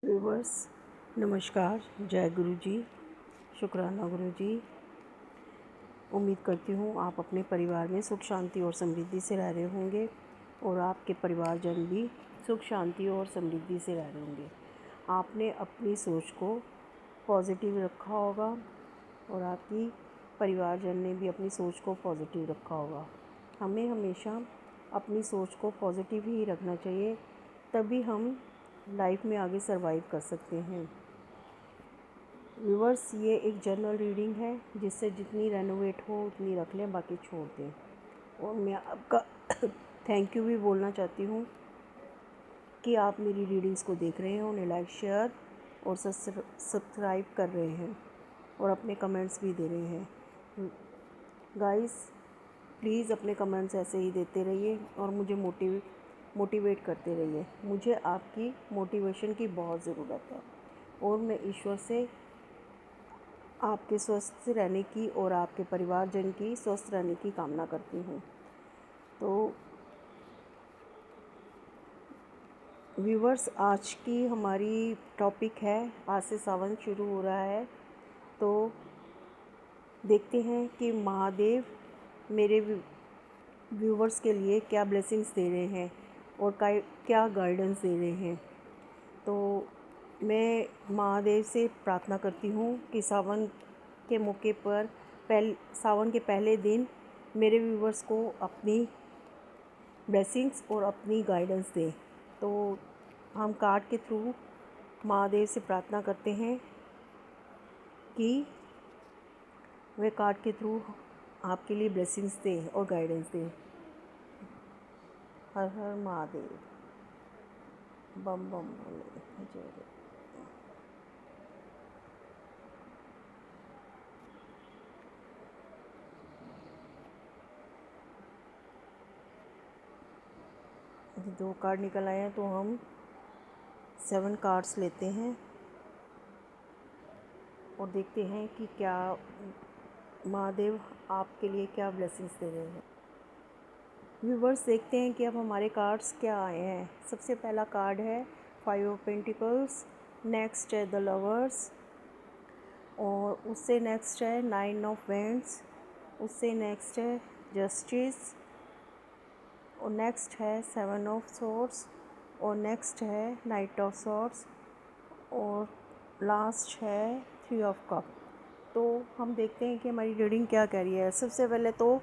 Viewers, नमस्कार। जय गुरु जी, शुक्राना गुरु जी। उम्मीद करती हूँ आप अपने परिवार में सुख शांति और समृद्धि से रह रहे होंगे और आपके परिवारजन भी सुख शांति और समृद्धि से रह रहे होंगे। आपने अपनी सोच को पॉजिटिव रखा होगा और आपकी परिवारजन ने भी अपनी सोच को पॉजिटिव रखा होगा। हमें हमेशा अपनी सोच को पॉजिटिव ही रखना चाहिए, तभी हम लाइफ में आगे सरवाइव कर सकते हैं। व्यूवर्स, ये एक जनरल रीडिंग है, जिससे जितनी रेनोवेट हो उतनी रख लें, बाकी छोड़ दें। और मैं आपका थैंक यू भी बोलना चाहती हूँ कि आप मेरी रीडिंग्स को देख रहे हैं, उन्हें लाइक शेयर और सब्सक्राइब कर रहे हैं और अपने कमेंट्स भी दे रहे हैं। गाइस, प्लीज़ अपने कमेंट्स ऐसे ही देते रहिए और मुझे मोटिवेट करते रहिए। मुझे आपकी मोटिवेशन की बहुत ज़रूरत है और मैं ईश्वर से आपके स्वस्थ रहने की और आपके परिवारजन की स्वस्थ रहने की कामना करती हूँ। तो व्यूवर्स, आज की हमारी टॉपिक है, आज से सावन शुरू हो रहा है, तो देखते हैं कि महादेव मेरे व्यूवर्स के लिए क्या ब्लेसिंग्स दे रहे हैं और क्या गाइडेंस दे रहे हैं। तो मैं महादेव से प्रार्थना करती हूँ कि सावन के मौके पर सावन के पहले दिन मेरे व्यूवर्स को अपनी ब्लेसिंग्स और अपनी गाइडेंस दें। तो हम कार्ड के थ्रू महादेव से प्रार्थना करते हैं कि वे कार्ड के थ्रू आपके लिए ब्लेसिंग्स दें और गाइडेंस दें। हर हर महादेव, बम बम बोले, जय जय। दो कार्ड निकल आए हैं, तो हम 7 कार्ड्स लेते हैं और देखते हैं कि क्या महादेव आपके लिए क्या ब्लेसिंग्स दे रहे हैं। व्यूवर्स, देखते हैं कि अब हमारे कार्ड्स क्या आए हैं। सबसे पहला कार्ड है 5 ऑफ पेंटिकल्स, नेक्स्ट है द लवर्स, और उससे नेक्स्ट है 9 ऑफ वेंड्स, उससे नेक्स्ट है जस्टिस, और नेक्स्ट है 7 ऑफ सोर्ड्स, और नेक्स्ट है नाइट ऑफ सोर्ड्स, और लास्ट है 3 ऑफ कप। तो हम देखते हैं कि हमारी रीडिंग क्या कह रही है। सबसे पहले तो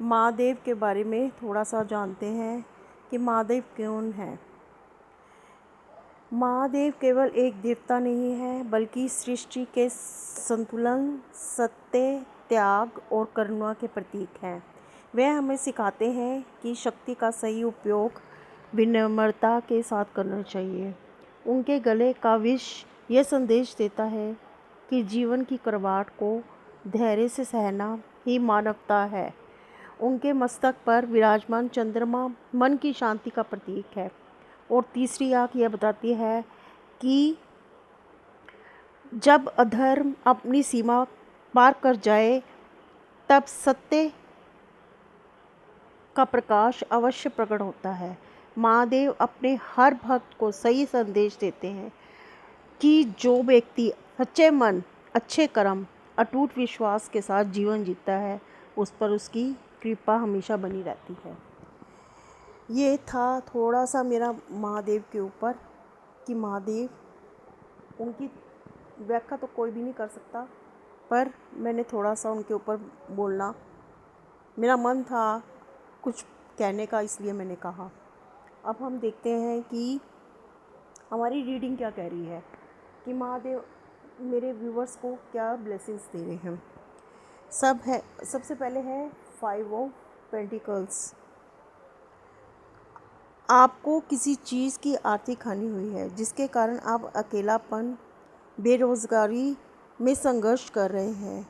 महादेव के बारे में थोड़ा सा जानते हैं कि महादेव कौन है। महादेव केवल एक देवता नहीं है, बल्कि सृष्टि के संतुलन, सत्य, त्याग और करुणा के प्रतीक हैं। वे हमें सिखाते हैं कि शक्ति का सही उपयोग विनम्रता के साथ करना चाहिए। उनके गले का विष यह संदेश देता है कि जीवन की कड़वाहट को धैर्य से सहना ही मानवता है। उनके मस्तक पर विराजमान चंद्रमा मन की शांति का प्रतीक है। और तीसरी आँख यह बताती है कि जब अधर्म अपनी सीमा पार कर जाए, तब सत्य का प्रकाश अवश्य प्रकट होता है। महादेव अपने हर भक्त को सही संदेश देते हैं कि जो व्यक्ति सच्चे मन, अच्छे कर्म, अटूट विश्वास के साथ जीवन जीता है, उस पर उसकी कृपा हमेशा बनी रहती है। ये था थोड़ा सा मेरा महादेव के ऊपर कि महादेव, उनकी व्याख्या तो कोई भी नहीं कर सकता, पर मैंने थोड़ा सा उनके ऊपर बोलना, मेरा मन था कुछ कहने का, इसलिए मैंने कहा। अब हम देखते हैं कि हमारी रीडिंग क्या कह रही है कि महादेव मेरे व्यूवर्स को क्या ब्लेसिंग्स दे रहे हैं। सबसे पहले है 5 ऑफ पेंटिकल्स। आपको किसी चीज़ की आर्थिक हानि हुई है, जिसके कारण आप अकेलापन, बेरोज़गारी में संघर्ष कर रहे हैं।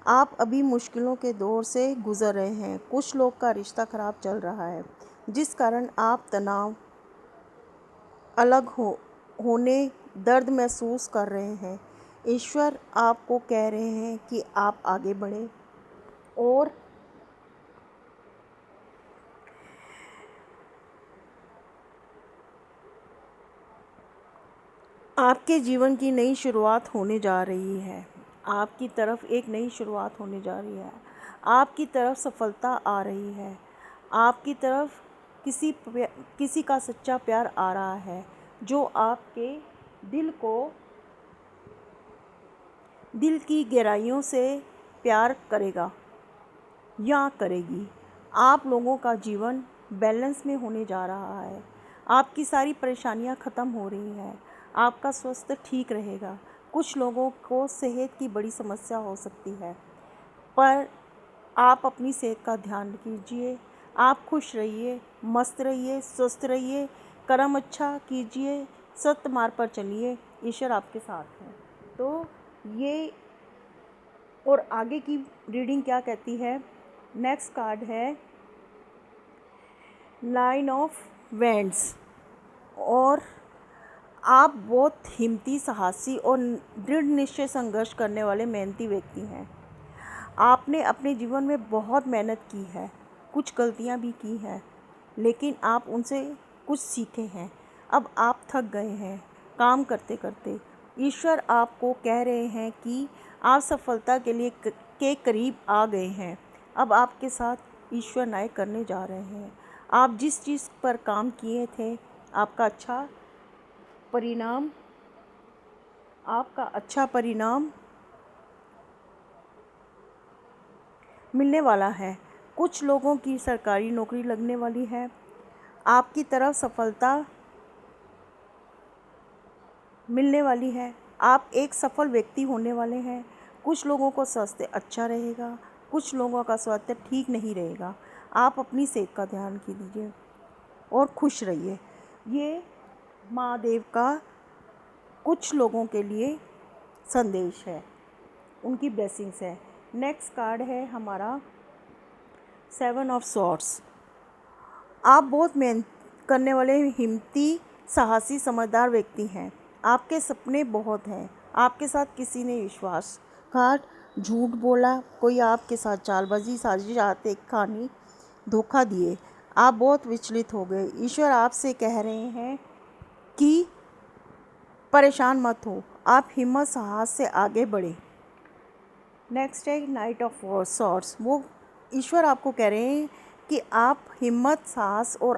आप अभी मुश्किलों के दौर से गुज़र रहे हैं। कुछ लोग का रिश्ता ख़राब चल रहा है, जिस कारण आप तनाव, अलग होने, दर्द महसूस कर रहे हैं। ईश्वर आपको कह रहे हैं कि आप आगे बढ़ें और आपके जीवन की नई शुरुआत होने जा रही है। आपकी तरफ एक नई शुरुआत होने जा रही है। आपकी तरफ सफलता आ रही है। आपकी तरफ किसी का सच्चा प्यार आ रहा है, जो आपके दिल को दिल की गहराइयों से प्यार करेगा या करेगी। आप लोगों का जीवन बैलेंस में होने जा रहा है। आपकी सारी परेशानियां ख़त्म हो रही हैं। आपका स्वास्थ्य ठीक रहेगा। कुछ लोगों को सेहत की बड़ी समस्या हो सकती है, पर आप अपनी सेहत का ध्यान कीजिए। आप खुश रहिए, मस्त रहिए, स्वस्थ रहिए, कर्म अच्छा कीजिए, सत्य मार्ग पर चलिए। ईश्वर आपके साथ है। तो ये और आगे की रीडिंग क्या कहती है? नेक्स्ट कार्ड है नाइन ऑफ वैंड्स। और आप बहुत हिम्मती, साहसी और दृढ़ निश्चय संघर्ष करने वाले मेहनती व्यक्ति हैं। आपने अपने जीवन में बहुत मेहनत की है, कुछ गलतियां भी की हैं, लेकिन आप उनसे कुछ सीखे हैं। अब आप थक गए हैं काम करते करते। ईश्वर आपको कह रहे हैं कि आप सफलता के करीब आ गए हैं। अब आपके साथ ईश्वर न्याय करने जा रहे हैं। आप जिस चीज़ पर काम किए थे, परिणाम आपका अच्छा परिणाम मिलने वाला है। कुछ लोगों की सरकारी नौकरी लगने वाली है। आपकी तरफ सफलता मिलने वाली है। आप एक सफल व्यक्ति होने वाले हैं। कुछ लोगों को स्वास्थ्य अच्छा रहेगा, कुछ लोगों का स्वास्थ्य ठीक नहीं रहेगा। आप अपनी सेहत का ध्यान कीजिए और खुश रहिए। ये महादेव का कुछ लोगों के लिए संदेश है, उनकी ब्लेसिंग्स है। नेक्स्ट कार्ड है हमारा सेवन ऑफ सॉर्ड्स। आप बहुत मेहनत करने वाले, हिम्मती, साहसी, समझदार व्यक्ति हैं। आपके सपने बहुत हैं। आपके साथ किसी ने विश्वासघात, झूठ बोला, कोई आपके साथ चालबाजी, साजिश, आत्महत्या, धोखा दिए। आप बहुत विचलित हो गए। ईश्वर आपसे कह रहे हैं कि परेशान मत हो, आप हिम्मत, साहस से आगे बढ़े। नेक्स्ट है नाइट ऑफ सॉर्ड्स। वो ईश्वर आपको कह रहे हैं कि आप हिम्मत, साहस और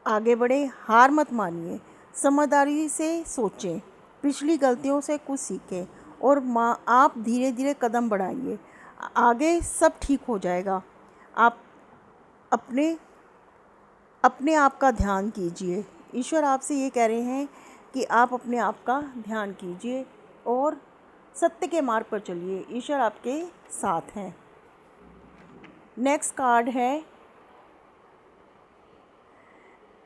आगे बढ़े, हार मत मानिए, समझदारी से सोचें, पिछली गलतियों से कुछ सीखें और आप धीरे धीरे कदम बढ़ाइए। आगे सब ठीक हो जाएगा। आप अपने अपने आप का ध्यान कीजिए। ईश्वर आपसे ये कह रहे हैं कि आप अपने आप का ध्यान कीजिए और सत्य के मार्ग पर चलिए। ईश्वर आपके साथ हैं। नेक्स्ट कार्ड है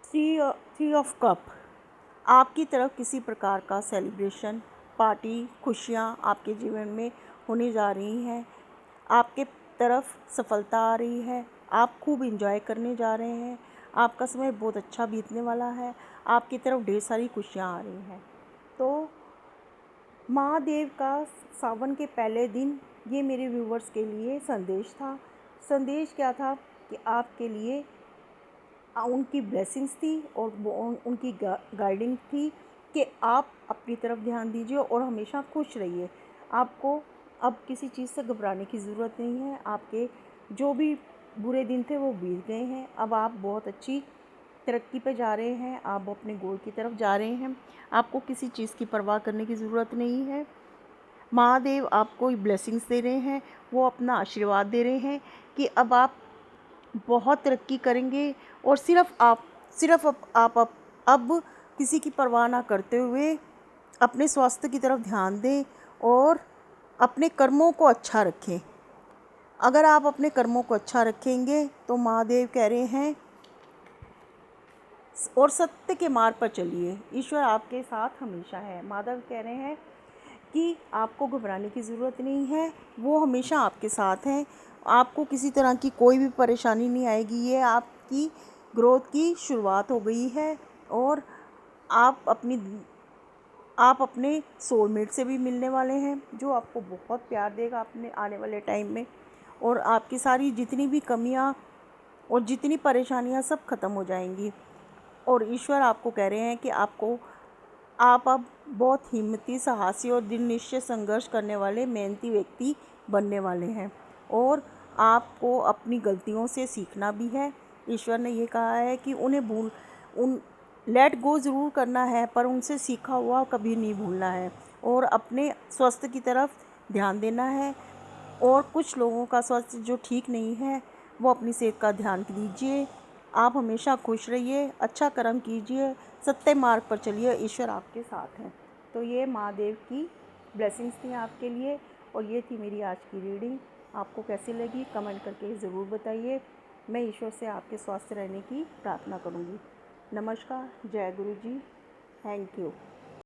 थ्री ऑफ कप। आपकी तरफ किसी प्रकार का सेलिब्रेशन, पार्टी, खुशियाँ आपके जीवन में होने जा रही हैं। आपके तरफ सफलता आ रही है। आप खूब एंजॉय करने जा रहे हैं। आपका समय बहुत अच्छा बीतने वाला है। आपकी तरफ ढेर सारी खुशियाँ आ रही हैं। तो महादेव का सावन के पहले दिन ये मेरे व्यूवर्स के लिए संदेश था। संदेश क्या था कि आपके लिए उनकी ब्लेसिंग्स थी और वो उनकी गाइडिंग थी कि आप अपनी तरफ ध्यान दीजिए और हमेशा खुश रहिए। आपको अब किसी चीज़ से घबराने की ज़रूरत नहीं है। आपके जो भी बुरे दिन थे वो बीत गए हैं। अब आप बहुत अच्छी तरक्की पे जा रहे हैं। आप अपने गोल की तरफ जा रहे हैं। आपको किसी चीज़ की परवाह करने की ज़रूरत नहीं है। महादेव आपको ब्लेसिंग्स दे रहे हैं, वो अपना आशीर्वाद दे रहे हैं कि अब आप बहुत तरक्की करेंगे और अब किसी की परवाह ना करते हुए अपने स्वास्थ्य की तरफ ध्यान दें और अपने कर्मों को अच्छा रखें। अगर आप अपने कर्मों को अच्छा रखेंगे तो महादेव कह रहे हैं और सत्य के मार्ग पर चलिए। ईश्वर आपके साथ हमेशा है। महादेव कह रहे हैं कि आपको घबराने की ज़रूरत नहीं है, वो हमेशा आपके साथ हैं। आपको किसी तरह की कोई भी परेशानी नहीं आएगी। ये आपकी ग्रोथ की शुरुआत हो गई है और आप अपने सोलमेट से भी मिलने वाले हैं, जो आपको बहुत प्यार देगा अपने आने वाले टाइम में। और आपकी सारी जितनी भी कमियां और जितनी परेशानियां सब ख़त्म हो जाएंगी। और ईश्वर आपको कह रहे हैं कि आपको आप अब बहुत हिम्मती, साहसी और दृढ़ निश्चय संघर्ष करने वाले मेहनती व्यक्ति बनने वाले हैं और आपको अपनी गलतियों से सीखना भी है। ईश्वर ने ये कहा है कि उन लेट गो ज़रूर करना है, पर उनसे सीखा हुआ कभी नहीं भूलना है और अपने स्वास्थ्य की तरफ ध्यान देना है। और कुछ लोगों का स्वास्थ्य जो ठीक नहीं है, वो अपनी सेहत का ध्यान दीजिए। आप हमेशा खुश रहिए, अच्छा कर्म कीजिए, सत्य मार्ग पर चलिए, ईश्वर आपके साथ हैं। तो ये महादेव की ब्लेसिंग्स थी आपके लिए और ये थी मेरी आज की रीडिंग। आपको कैसी लगी कमेंट करके ज़रूर बताइए। मैं ईश्वर से आपके स्वस्थ रहने की प्रार्थना करूँगी। नमस्कार, जय गुरु जी, थैंक यू।